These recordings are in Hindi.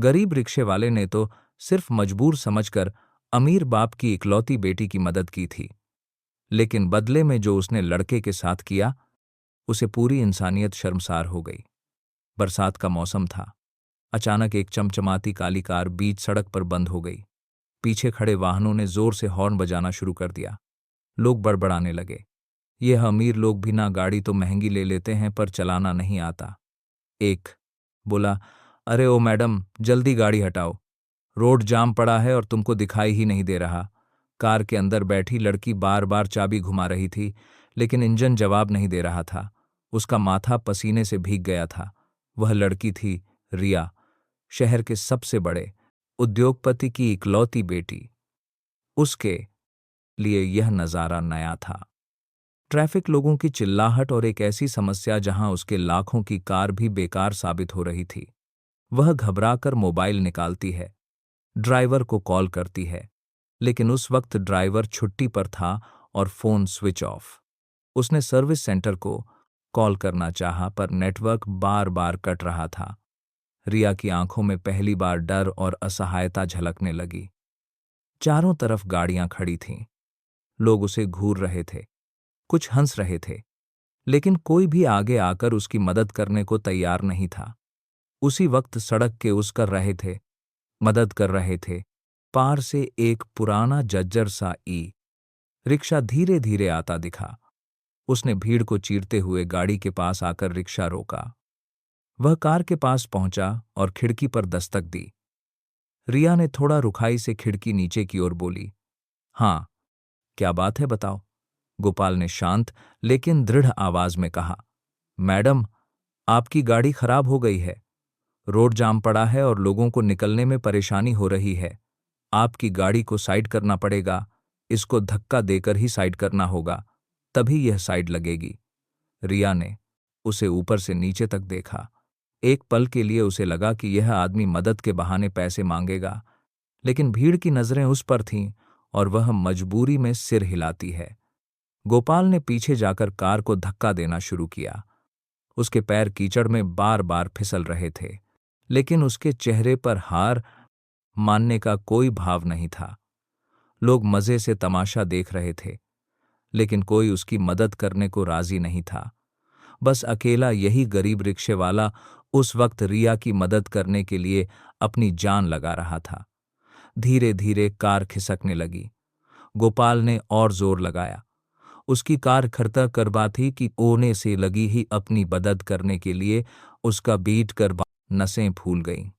गरीब रिक्शे वाले ने तो सिर्फ मजबूर समझकर अमीर बाप की इकलौती बेटी की मदद की थी, लेकिन बदले में जो उसने लड़के के साथ किया, उसे पूरी इंसानियत शर्मसार हो गई। बरसात का मौसम था। अचानक एक चमचमाती काली कार बीच सड़क पर बंद हो गई। पीछे खड़े वाहनों ने जोर से हॉर्न बजाना शुरू कर दिया। लोग बड़बड़ाने लगे, यह अमीर लोग भी ना गाड़ी तो महंगी ले लेते हैं पर चलाना नहीं आता। एक बोला, अरे ओ मैडम, जल्दी गाड़ी हटाओ, रोड जाम पड़ा है और तुमको दिखाई ही नहीं दे रहा। कार के अंदर बैठी लड़की बार बार चाबी घुमा रही थी, लेकिन इंजन जवाब नहीं दे रहा था। उसका माथा पसीने से भीग गया था। वह लड़की थी रिया, शहर के सबसे बड़े उद्योगपति की इकलौती बेटी। उसके लिए यह नज़ारा नया था। ट्रैफिक, लोगों की चिल्लाहट और एक ऐसी समस्या जहां उसके लाखों की कार भी बेकार साबित हो रही थी। वह घबराकर मोबाइल निकालती है, ड्राइवर को कॉल करती है, लेकिन उस वक्त ड्राइवर छुट्टी पर था और फोन स्विच ऑफ। उसने सर्विस सेंटर को कॉल करना चाहा पर नेटवर्क बार बार कट रहा था। रिया की आंखों में पहली बार डर और असहायता झलकने लगी। चारों तरफ गाड़ियां खड़ी थीं। लोग उसे घूर रहे थे, कुछ हंस रहे थे, लेकिन कोई भी आगे आकर उसकी मदद करने को तैयार नहीं था। उसी वक्त सड़क के उस कर रहे थे, मदद कर रहे थे, पार से एक पुराना जज्जर सा ई रिक्शा धीरे धीरे आता दिखा। उसने भीड़ को चीरते हुए गाड़ी के पास आकर रिक्शा रोका। वह कार के पास पहुंचा और खिड़की पर दस्तक दी। रिया ने थोड़ा रुखाई से खिड़की नीचे की ओर बोली, हाँ, क्या बात है बताओ। गोपाल ने शांत लेकिन दृढ़ आवाज में कहा, मैडम, आपकी गाड़ी खराब हो गई है। रोड जाम पड़ा है और लोगों को निकलने में परेशानी हो रही है। आपकी गाड़ी को साइड करना पड़ेगा, इसको धक्का देकर ही साइड करना होगा, तभी यह साइड लगेगी। रिया ने उसे ऊपर से नीचे तक देखा। एक पल के लिए उसे लगा कि यह आदमी मदद के बहाने पैसे मांगेगा, लेकिन भीड़ की नजरें उस पर थीं और वह मजबूरी में सिर हिलाती है। गोपाल ने पीछे जाकर कार को धक्का देना शुरू किया। उसके पैर कीचड़ में बार बार फिसल रहे थे, लेकिन उसके चेहरे पर हार मानने का कोई भाव नहीं था। लोग मजे से तमाशा देख रहे थे, लेकिन कोई उसकी मदद करने को राजी नहीं था। बस अकेला यही गरीब रिक्शे वाला उस वक्त रिया की मदद करने के लिए अपनी जान लगा रहा था। धीरे धीरे कार खिसकने लगी। गोपाल ने और जोर लगाया। उसकी कार खड़ता करवा थी कि कोने से लगी ही अपनी मदद करने के लिए उसका बीट कर नसें फूल गईं,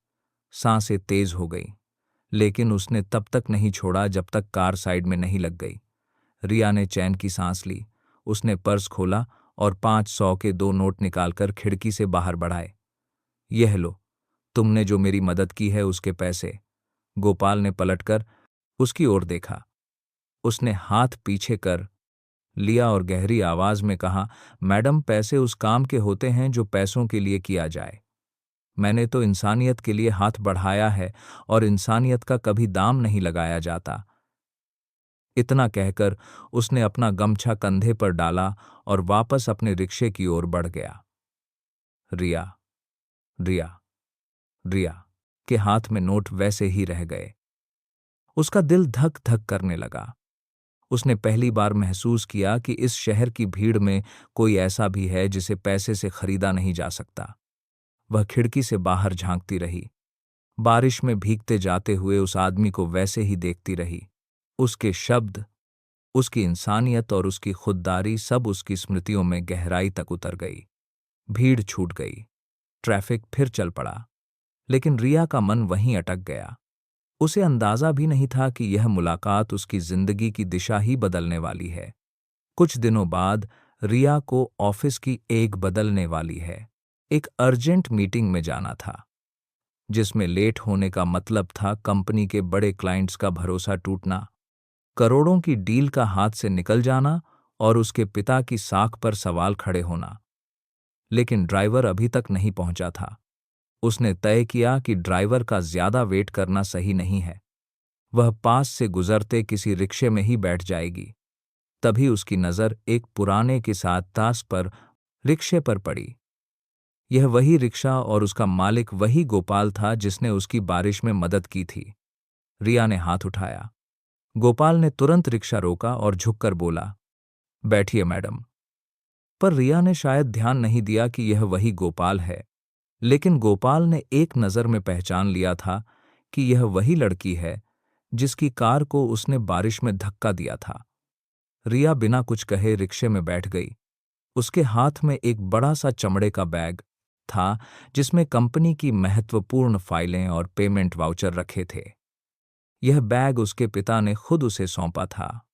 सांसें तेज हो गईं, लेकिन उसने तब तक नहीं छोड़ा जब तक कार साइड में नहीं लग गई। रिया ने चैन की सांस ली। उसने पर्स खोला और 500 के 2 नोट निकालकर खिड़की से बाहर बढ़ाए। यह लो, तुमने जो मेरी मदद की है उसके पैसे। गोपाल ने पलटकर उसकी ओर देखा। उसने हाथ पीछे कर लिया और गहरी आवाज में कहा, मैडम, पैसे उस काम के होते हैं जो पैसों के लिए किया जाए। मैंने तो इंसानियत के लिए हाथ बढ़ाया है और इंसानियत का कभी दाम नहीं लगाया जाता। इतना कहकर उसने अपना गमछा कंधे पर डाला और वापस अपने रिक्शे की ओर बढ़ गया। रिया, रिया, रिया के हाथ में नोट वैसे ही रह गए। उसका दिल धक धक करने लगा। उसने पहली बार महसूस किया कि इस शहर की भीड़ में कोई ऐसा भी है जिसे पैसे से खरीदा नहीं जा सकता। वह खिड़की से बाहर झांकती रही, बारिश में भीगते जाते हुए उस आदमी को वैसे ही देखती रही। उसके शब्द, उसकी इंसानियत और उसकी खुददारी सब उसकी स्मृतियों में गहराई तक उतर गई। भीड़ छूट गई, ट्रैफिक फिर चल पड़ा, लेकिन रिया का मन वहीं अटक गया। उसे अंदाजा भी नहीं था कि यह मुलाकात उसकी जिंदगी की दिशा ही बदलने वाली है। कुछ दिनों बाद रिया को ऑफिस की एक बदलने वाली है। एक अर्जेंट मीटिंग में जाना था, जिसमें लेट होने का मतलब था कंपनी के बड़े क्लाइंट्स का भरोसा टूटना, करोड़ों की डील का हाथ से निकल जाना और उसके पिता की साख पर सवाल खड़े होना। लेकिन ड्राइवर अभी तक नहीं पहुंचा था। उसने तय किया कि ड्राइवर का ज्यादा वेट करना सही नहीं है। वह पास से गुजरते किसी रिक्शे में ही बैठ जाएगी। तभी उसकी नजर एक पुराने के साथ तास पर रिक्शे पर पड़ी। यह वही रिक्शा और उसका मालिक वही गोपाल था जिसने उसकी बारिश में मदद की थी। रिया ने हाथ उठाया। गोपाल ने तुरंत रिक्शा रोका और झुककर बोला, बैठिए मैडम। पर रिया ने शायद ध्यान नहीं दिया कि यह वही गोपाल है, लेकिन गोपाल ने एक नज़र में पहचान लिया था कि यह वही लड़की है जिसकी कार को उसने बारिश में धक्का दिया था। रिया बिना कुछ कहे रिक्शे में बैठ गई। उसके हाथ में एक बड़ा सा चमड़े का बैग था जिसमें कंपनी की महत्वपूर्ण फाइलें और पेमेंट वाउचर रखे थे। यह बैग उसके पिता ने खुद उसे सौंपा था।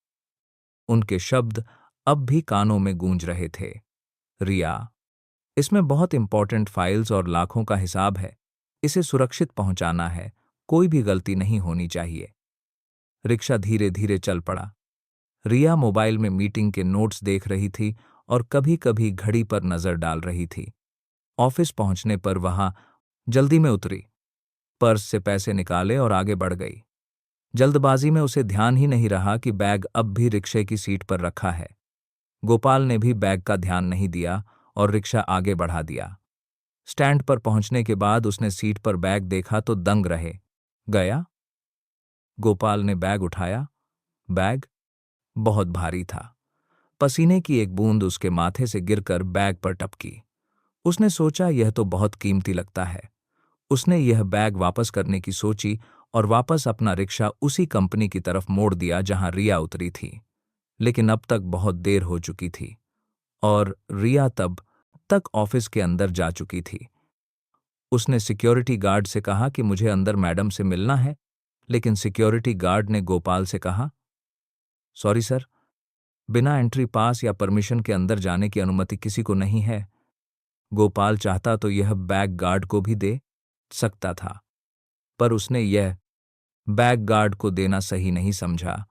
उनके शब्द अब भी कानों में गूंज रहे थे। रिया, इसमें बहुत इंपॉर्टेंट फाइल्स और लाखों का हिसाब है। इसे सुरक्षित पहुंचाना है, कोई भी गलती नहीं होनी चाहिए। रिक्शा धीरे धीरे चल पड़ा। रिया मोबाइल में मीटिंग के नोट्स देख रही थी और कभी-कभी घड़ी पर नजर डाल रही थी। ऑफिस पहुंचने पर वहां जल्दी में उतरी, पर्स से पैसे निकाले और आगे बढ़ गई। जल्दबाजी में उसे ध्यान ही नहीं रहा कि बैग अब भी रिक्शे की सीट पर रखा है। गोपाल ने भी बैग का ध्यान नहीं दिया और रिक्शा आगे बढ़ा दिया। स्टैंड पर पहुंचने के बाद उसने सीट पर बैग देखा तो दंग रहे गया। गोपाल ने बैग उठाया। बैग बहुत भारी था। पसीने की एक बूंद उसके माथे से गिरकर बैग पर टपकी। उसने सोचा यह तो बहुत कीमती लगता है। उसने यह बैग वापस करने की सोची और वापस अपना रिक्शा उसी कंपनी की तरफ मोड़ दिया जहां रिया उतरी थी। लेकिन अब तक बहुत देर हो चुकी थी और रिया तब तक ऑफिस के अंदर जा चुकी थी। उसने सिक्योरिटी गार्ड से कहा कि मुझे अंदर मैडम से मिलना है, लेकिन सिक्योरिटी गार्ड ने गोपाल से कहा, सॉरी सर, बिना एंट्री पास या परमिशन के अंदर जाने की अनुमति किसी को नहीं है। गोपाल चाहता तो यह बैग गार्ड को भी दे सकता था, पर उसने यह बैग गार्ड को देना सही नहीं समझा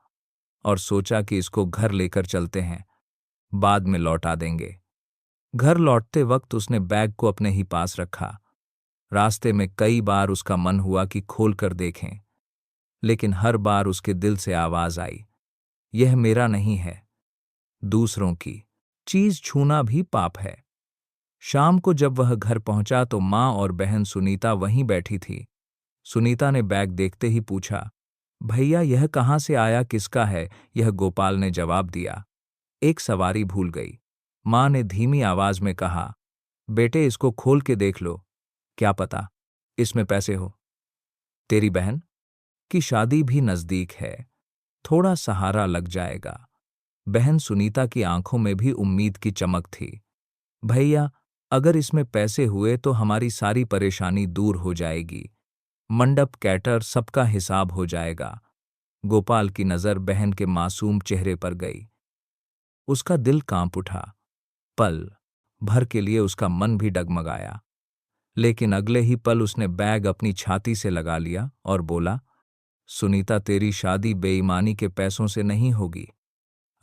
और सोचा कि इसको घर लेकर चलते हैं, बाद में लौटा देंगे। घर लौटते वक्त उसने बैग को अपने ही पास रखा। रास्ते में कई बार उसका मन हुआ कि खोल कर देखें, लेकिन हर बार उसके दिल से आवाज आई, यह मेरा नहीं है, दूसरों की चीज छूना भी पाप है। शाम को जब वह घर पहुंचा तो माँ और बहन सुनीता वहीं बैठी थी। सुनीता ने बैग देखते ही पूछा, भैया यह कहाँ से आया, किसका है? यह गोपाल ने जवाब दिया, एक सवारी भूल गई। माँ ने धीमी आवाज में कहा, बेटे इसको खोल के देख लो, क्या पता इसमें पैसे हो। तेरी बहन की शादी भी नजदीक है, थोड़ा सहारा लग जाएगा। बहन सुनीता की आंखों में भी उम्मीद की चमक थी। भैया अगर इसमें पैसे हुए तो हमारी सारी परेशानी दूर हो जाएगी। मंडप, कैटर, सबका हिसाब हो जाएगा। गोपाल की नजर बहन के मासूम चेहरे पर गई। उसका दिल कांप उठा। पल भर के लिए उसका मन भी डगमगाया, लेकिन अगले ही पल उसने बैग अपनी छाती से लगा लिया और बोला, सुनीता तेरी शादी बेईमानी के पैसों से नहीं होगी।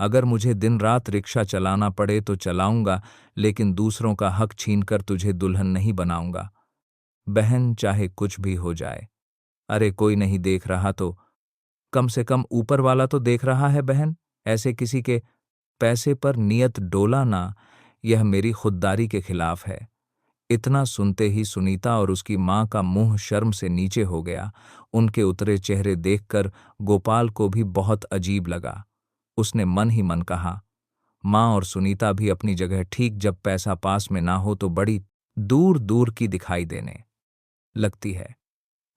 अगर मुझे दिन रात रिक्शा चलाना पड़े तो चलाऊंगा, लेकिन दूसरों का हक छीनकर तुझे दुल्हन नहीं बनाऊंगा। बहन चाहे कुछ भी हो जाए। अरे कोई नहीं देख रहा तो कम से कम ऊपर वाला तो देख रहा है बहन, ऐसे किसी के पैसे पर नियत डोला ना, यह मेरी खुददारी के खिलाफ है। इतना सुनते ही सुनीता और उसकी माँ का मुंह शर्म से नीचे हो गया। उनके उतरे चेहरे देखकर गोपाल को भी बहुत अजीब लगा। उसने मन ही मन कहा, माँ और सुनीता भी अपनी जगह ठीक, जब पैसा पास में ना हो तो बड़ी दूर दूर की दिखाई देने लगती है।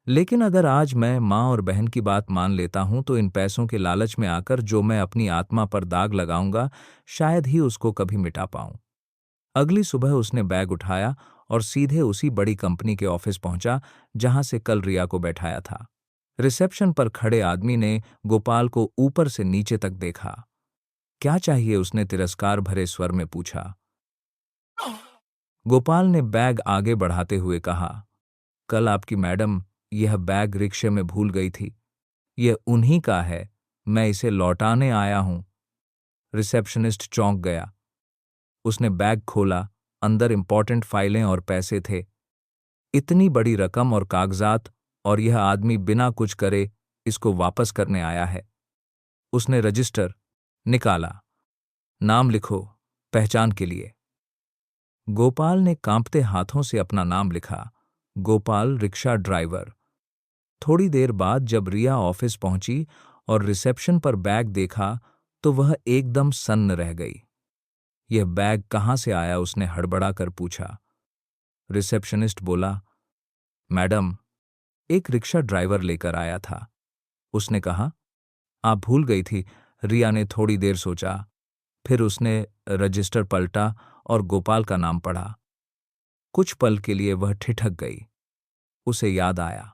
लेकिन अगर आज मैं माँ और बहन की बात मान लेता हूं तो इन पैसों के लालच में आकर जो मैं अपनी आत्मा पर दाग लगाऊंगा, शायद ही उसको कभी मिटा पाऊं। अगली सुबह उसने बैग उठाया और सीधे उसी बड़ी कंपनी के ऑफिस पहुंचा जहां से कल रिया को बैठाया था। रिसेप्शन पर खड़े आदमी ने गोपाल को ऊपर से नीचे तक देखा। क्या चाहिए, उसने तिरस्कार भरे स्वर में पूछा। गोपाल ने बैग आगे बढ़ाते हुए कहा, कल आपकी मैडम यह बैग रिक्शे में भूल गई थी। यह उन्हीं का है, मैं इसे लौटाने आया हूं। रिसेप्शनिस्ट चौंक गया। उसने बैग खोला। अंदर इंपॉर्टेंट फाइलें और पैसे थे। इतनी बड़ी रकम और कागजात, और यह आदमी बिना कुछ करे इसको वापस करने आया है। उसने रजिस्टर निकाला। नाम लिखो, पहचान के लिए। गोपाल ने कांपते हाथों से अपना नाम लिखा, गोपाल रिक्शा ड्राइवर। थोड़ी देर बाद जब रिया ऑफिस पहुंची और रिसेप्शन पर बैग देखा तो वह एकदम सन्न रह गई। यह बैग कहाँ से आया, उसने हड़बड़ाकर पूछा। रिसेप्शनिस्ट बोला, मैडम, एक रिक्शा ड्राइवर लेकर आया था। उसने कहा। आप भूल गई थी। रिया ने थोड़ी देर सोचा, फिर उसने रजिस्टर पलटा और गोपाल का नाम पढ़ा। कुछ पल के लिए वह ठिठक गई। उसे याद आया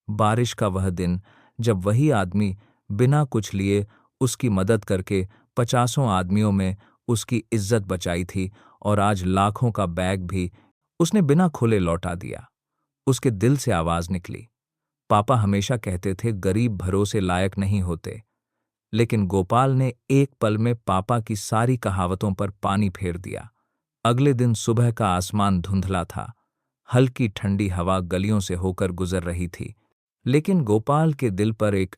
बारिश का वह दिन जब वही आदमी बिना कुछ लिए उसकी मदद करके 50 आदमियों में उसकी इज्जत बचाई थी, और आज लाखों का बैग भी उसने बिना खोले लौटा दिया। उसके दिल से आवाज निकली, पापा हमेशा कहते थे गरीब भरोसे लायक नहीं होते। लेकिन गोपाल ने एक पल में पापा की सारी कहावतों पर पानी फेर दिया। अगले दिन सुबह का आसमान धुंधला था। हल्की ठंडी हवा गलियों से होकर गुजर रही थी, लेकिन गोपाल के दिल पर एक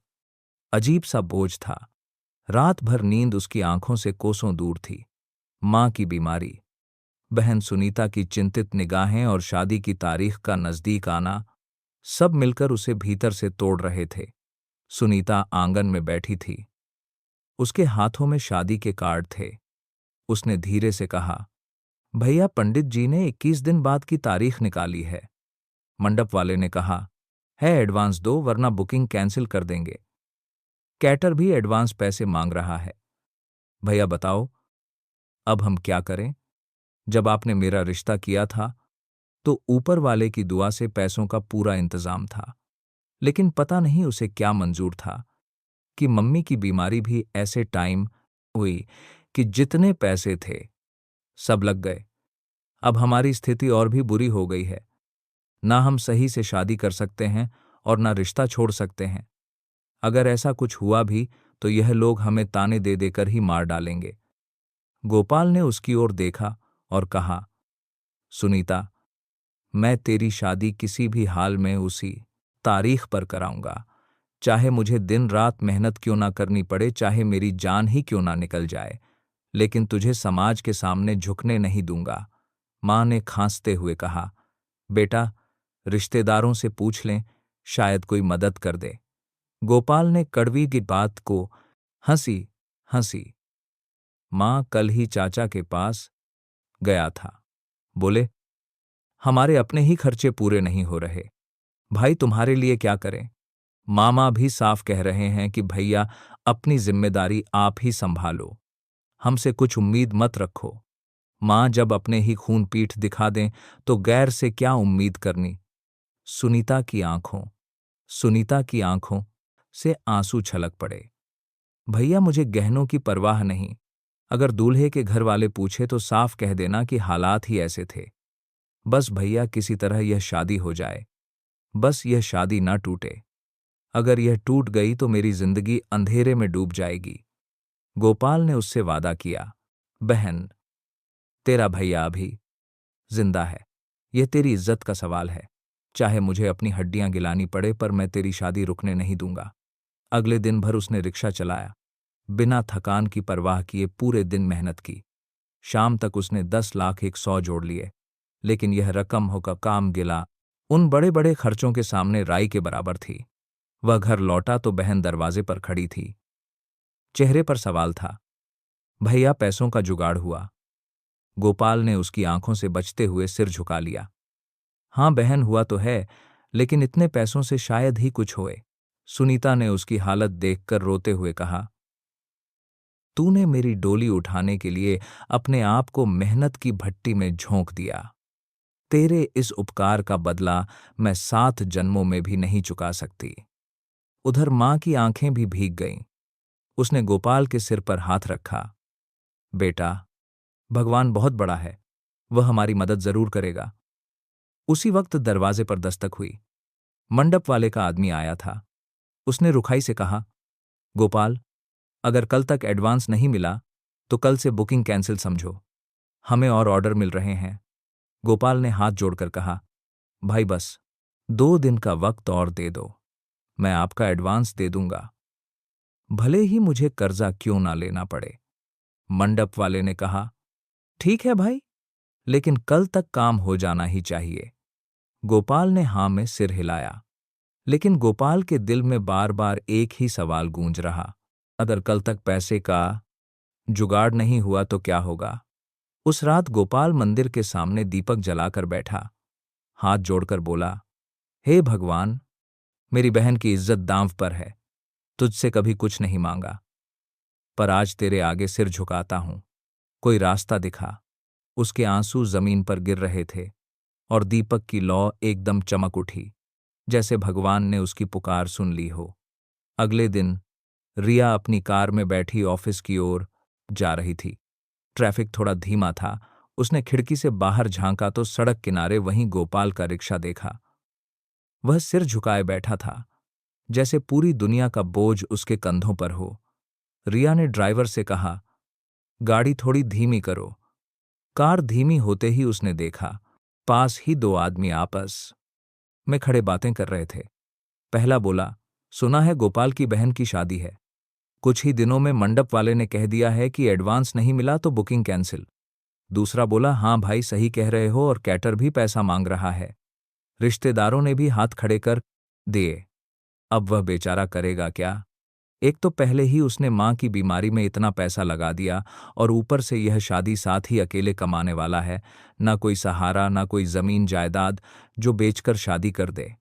अजीब सा बोझ था। रात भर नींद उसकी आंखों से कोसों दूर थी। मां की बीमारी, बहन सुनीता की चिंतित निगाहें और शादी की तारीख का नजदीक आना, सब मिलकर उसे भीतर से तोड़ रहे थे। सुनीता आंगन में बैठी थी। उसके हाथों में शादी के कार्ड थे। उसने धीरे से कहा, भैया, पंडित जी ने 21 दिन बाद की तारीख निकाली है। मंडप वाले ने कहा, है एडवांस दो वरना बुकिंग कैंसिल कर देंगे। कैटर भी एडवांस पैसे मांग रहा है। भैया बताओ, अब हम क्या करें? जब आपने मेरा रिश्ता किया था तो ऊपर वाले की दुआ से पैसों का पूरा इंतजाम था, लेकिन पता नहीं उसे क्या मंजूर था कि मम्मी की बीमारी भी ऐसे टाइम हुई कि जितने पैसे थे सब लग गए। अब हमारी स्थिति और भी बुरी हो गई है। ना हम सही से शादी कर सकते हैं और ना रिश्ता छोड़ सकते हैं। अगर ऐसा कुछ हुआ भी तो यह लोग हमें ताने दे देकर ही मार डालेंगे। गोपाल ने उसकी ओर देखा और कहा, सुनीता, मैं तेरी शादी किसी भी हाल में उसी तारीख पर कराऊंगा, चाहे मुझे दिन रात मेहनत क्यों ना करनी पड़े, चाहे मेरी जान ही क्यों ना निकल जाए, लेकिन तुझे समाज के सामने झुकने नहीं दूंगा। मां ने खांसते हुए कहा, बेटा, रिश्तेदारों से पूछ लें, शायद कोई मदद कर दे। गोपाल ने कड़वी की बात को हंसी हंसी। मां कल ही चाचा के पास गया था। बोले, हमारे अपने ही खर्चे पूरे नहीं हो रहे, भाई तुम्हारे लिए क्या करें? मामा भी साफ कह रहे हैं कि भैया, अपनी जिम्मेदारी आप ही संभालो, हमसे कुछ उम्मीद मत रखो। मां जब अपने ही खून पीठ दिखा दें तो गैर से क्या उम्मीद करनी। सुनीता की आंखों सुनीता की आंखों से आंसू छलक पड़े। भैया, मुझे गहनों की परवाह नहीं। अगर दूल्हे के घर वाले पूछे तो साफ कह देना कि हालात ही ऐसे थे। बस भैया, किसी तरह यह शादी हो जाए, बस यह शादी ना टूटे। अगर यह टूट गई तो मेरी जिंदगी अंधेरे में डूब जाएगी। गोपाल ने उससे वादा किया, बहन, तेरा भैया अभी जिंदा है। यह तेरी इज्जत का सवाल है। चाहे मुझे अपनी हड्डियां गिलानी पड़े, पर मैं तेरी शादी रुकने नहीं दूंगा। अगले दिन भर उसने रिक्शा चलाया, बिना थकान की परवाह किए पूरे दिन मेहनत की। शाम तक उसने 10,01,100 जोड़ लिए, लेकिन यह रकम होकर काम गिला उन बड़े बड़े खर्चों के सामने राई के बराबर थी। वह घर लौटा तो बहन दरवाजे पर खड़ी थी। चेहरे पर सवाल था, भैया, पैसों का जुगाड़ हुआ? गोपाल ने उसकी आंखों से बचते हुए सिर झुका लिया। हाँ बहन, हुआ तो है, लेकिन इतने पैसों से शायद ही कुछ होए। सुनीता ने उसकी हालत देखकर रोते हुए कहा, तूने मेरी डोली उठाने के लिए अपने आप को मेहनत की भट्टी में झोंक दिया। तेरे इस उपकार का बदला मैं 7 जन्मों में भी नहीं चुका सकती। उधर मां की आंखें भी भीग गईं। उसने गोपाल के सिर पर हाथ रखा। बेटा, भगवान बहुत बड़ा है, वह हमारी मदद जरूर करेगा। उसी वक्त दरवाजे पर दस्तक हुई। मंडप वाले का आदमी आया था। उसने रुखाई से कहा, गोपाल, अगर कल तक एडवांस नहीं मिला तो कल से बुकिंग कैंसिल समझो, हमें और ऑर्डर मिल रहे हैं। गोपाल ने हाथ जोड़कर कहा, भाई बस 2 दिन का वक्त और दे दो, मैं आपका एडवांस दे दूंगा, भले ही मुझे कर्जा क्यों ना लेना पड़े। मंडप वाले ने कहा, ठीक है भाई, लेकिन कल तक काम हो जाना ही चाहिए। गोपाल ने हाँ में सिर हिलाया, लेकिन गोपाल के दिल में बार बार एक ही सवाल गूंज रहा, अगर कल तक पैसे का जुगाड़ नहीं हुआ तो क्या होगा। उस रात गोपाल मंदिर के सामने दीपक जलाकर बैठा, हाथ जोड़कर बोला, हे भगवान, मेरी बहन की इज्जत दांव पर है, तुझसे कभी कुछ नहीं मांगा, पर आज तेरे आगे सिर झुकाता हूं। कोई रास्ता दिखा। उसके आंसू जमीन पर गिर रहे थे और दीपक की लौ एकदम चमक उठी, जैसे भगवान ने उसकी पुकार सुन ली हो। अगले दिन रिया अपनी कार में बैठी ऑफिस की ओर जा रही थी। ट्रैफिक थोड़ा धीमा था। उसने खिड़की से बाहर झांका तो सड़क किनारे वहीं गोपाल का रिक्शा देखा। वह सिर झुकाए बैठा था, जैसे पूरी दुनिया का बोझ उसके कंधों पर हो। रिया ने ड्राइवर से कहा, गाड़ी थोड़ी धीमी करो। कार धीमी होते ही उसने देखा, पास ही दो आदमी आपस में खड़े बातें कर रहे थे। पहला बोला, सुना है गोपाल की बहन की शादी है, कुछ ही दिनों में मंडप वाले ने कह दिया है कि एडवांस नहीं मिला तो बुकिंग कैंसिल। दूसरा बोला, हाँ भाई सही कह रहे हो, और कैटर भी पैसा मांग रहा है। रिश्तेदारों ने भी हाथ खड़े कर दिए। अब वह बेचारा करेगा क्या। एक तो पहले ही उसने मां की बीमारी में इतना पैसा लगा दिया, और ऊपर से यह शादी साथ ही अकेले कमाने वाला है। ना कोई सहारा, ना कोई जमीन जायदाद जो बेचकर शादी कर दे।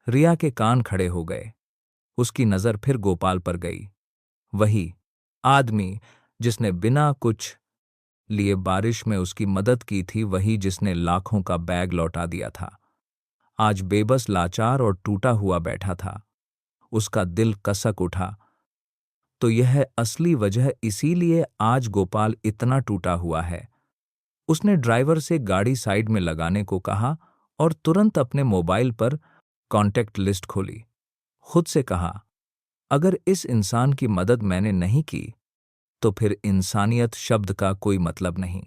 रिया के कान खड़े हो गए। उसकी नजर फिर गोपाल पर गई। वही आदमी जिसने बिना कुछ लिए बारिश में उसकी मदद की थी, वही जिसने लाखों का बैग लौटा दिया था, आज बेबस, लाचार और टूटा हुआ बैठा था। उसका दिल कसक उठा। तो यह असली वजह, इसीलिए आज गोपाल इतना टूटा हुआ है। उसने ड्राइवर से गाड़ी साइड में लगाने को कहा और तुरंत अपने मोबाइल पर कॉन्टैक्ट लिस्ट खोली। खुद से कहा, अगर इस इंसान की मदद मैंने नहीं की तो फिर इंसानियत शब्द का कोई मतलब नहीं।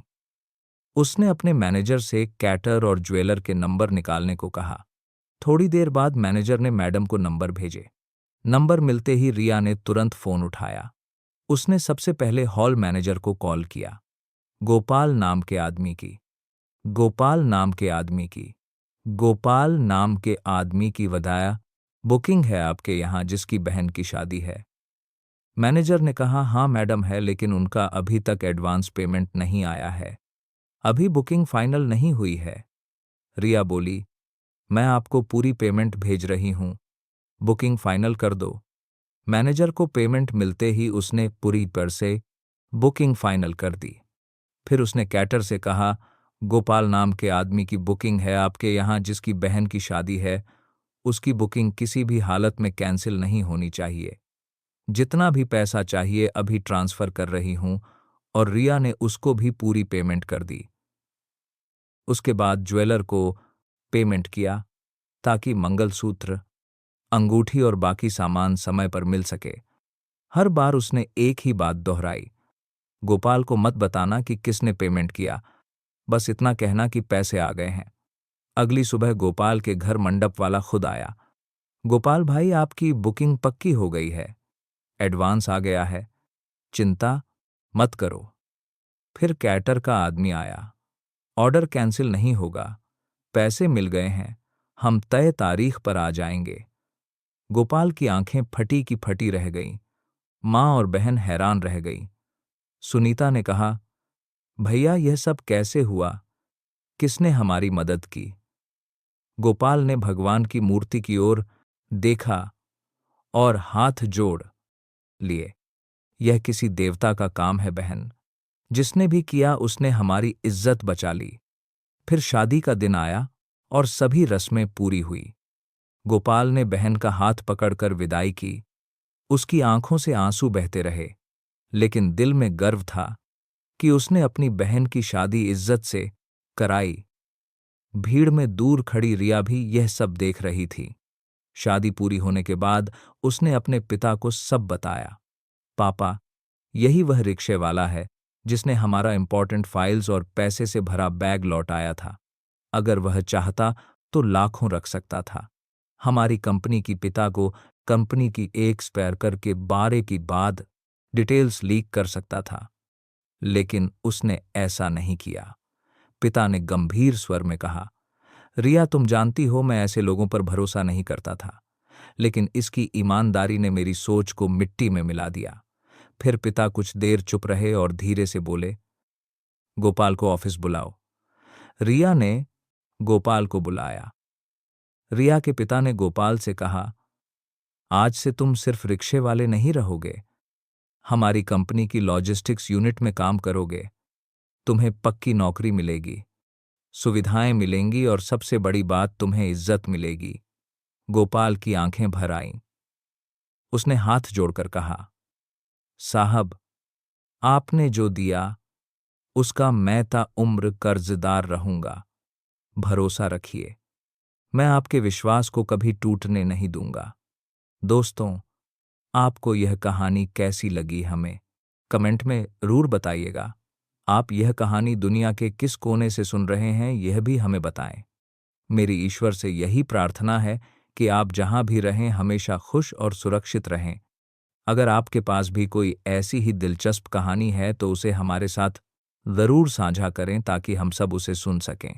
उसने अपने मैनेजर से कैटर और ज्वेलर के नंबर निकालने को कहा। थोड़ी देर बाद मैनेजर ने मैडम को नंबर भेजे। नंबर मिलते ही रिया ने तुरंत फोन उठाया। उसने सबसे पहले हॉल मैनेजर को कॉल किया। गोपाल नाम के आदमी की, गोपाल नाम के आदमी की, गोपाल नाम के आदमी की बताया, बुकिंग है आपके यहाँ जिसकी बहन की शादी है। मैनेजर ने कहा, हाँ मैडम है, लेकिन उनका अभी तक एडवांस पेमेंट नहीं आया है, अभी बुकिंग फाइनल नहीं हुई है। रिया बोली, मैं आपको पूरी पेमेंट भेज रही हूं, बुकिंग फाइनल कर दो। मैनेजर को पेमेंट मिलते ही उसने पूरी पर से बुकिंग फाइनल कर दी। फिर उसने कैटर से कहा, गोपाल नाम के आदमी की बुकिंग है आपके यहाँ जिसकी बहन की शादी है, उसकी बुकिंग किसी भी हालत में कैंसिल नहीं होनी चाहिए। जितना भी पैसा चाहिए अभी ट्रांसफर कर रही हूं। और रिया ने उसको भी पूरी पेमेंट कर दी। उसके बाद ज्वेलर को पेमेंट किया ताकि मंगलसूत्र, अंगूठी और बाकी सामान समय पर मिल सके। हर बार उसने एक ही बात दोहराई, गोपाल को मत बताना कि किसने पेमेंट किया, बस इतना कहना कि पैसे आ गए हैं। अगली सुबह गोपाल के घर मंडप वाला खुद आया। गोपाल भाई, आपकी बुकिंग पक्की हो गई है, एडवांस आ गया है, चिंता मत करो। फिर कैटर का आदमी आया, ऑर्डर कैंसिल नहीं होगा, पैसे मिल गए हैं, हम तय तारीख पर आ जाएंगे। गोपाल की आंखें फटी की फटी रह गईं। मां और बहन हैरान रह गई। सुनीता ने कहा, भैया यह सब कैसे हुआ, किसने हमारी मदद की। गोपाल ने भगवान की मूर्ति की ओर देखा और हाथ जोड़ लिए, यह किसी देवता का काम है बहन, जिसने भी किया उसने हमारी इज्जत बचा ली। फिर शादी का दिन आया और सभी रस्में पूरी हुई। गोपाल ने बहन का हाथ पकड़कर विदाई की। उसकी आंखों से आंसू बहते रहे, लेकिन दिल में गर्व था कि उसने अपनी बहन की शादी इज्जत से कराई। भीड़ में दूर खड़ी रिया भी यह सब देख रही थी। शादी पूरी होने के बाद उसने अपने पिता को सब बताया। पापा, यही वह रिक्शे वाला है जिसने हमारा इंपॉर्टेंट फाइल्स और पैसे से भरा बैग लौटाया था। अगर वह चाहता तो लाखों रख सकता था। हमारी कंपनी की पिता को कंपनी की एक स्पेयर करके बारे की बाद डिटेल्स लीक कर सकता था, लेकिन उसने ऐसा नहीं किया। पिता ने गंभीर स्वर में कहा, रिया, तुम जानती हो मैं ऐसे लोगों पर भरोसा नहीं करता था, लेकिन इसकी ईमानदारी ने मेरी सोच को मिट्टी में मिला दिया। फिर पिता कुछ देर चुप रहे और धीरे से बोले, गोपाल को ऑफिस बुलाओ। रिया ने गोपाल को बुलाया। रिया के पिता ने गोपाल से कहा, आज से तुम सिर्फ रिक्शे वाले नहीं रहोगे, हमारी कंपनी की लॉजिस्टिक्स यूनिट में काम करोगे। तुम्हें पक्की नौकरी मिलेगी, सुविधाएं मिलेंगी और सबसे बड़ी बात, तुम्हें इज्जत मिलेगी। गोपाल की आंखें भर आईं। उसने हाथ जोड़कर कहा, साहब, आपने जो दिया उसका मैं ता उम्र कर्जदार रहूंगा। भरोसा रखिए, मैं आपके विश्वास को कभी टूटने नहीं दूंगा। दोस्तों, आपको यह कहानी कैसी लगी हमें कमेंट में जरूर बताइएगा। आप यह कहानी दुनिया के किस कोने से सुन रहे हैं यह भी हमें बताएं। मेरी ईश्वर से यही प्रार्थना है कि आप जहां भी रहें हमेशा खुश और सुरक्षित रहें। अगर आपके पास भी कोई ऐसी ही दिलचस्प कहानी है तो उसे हमारे साथ ज़रूर साझा करें ताकि हम सब उसे सुन सकें।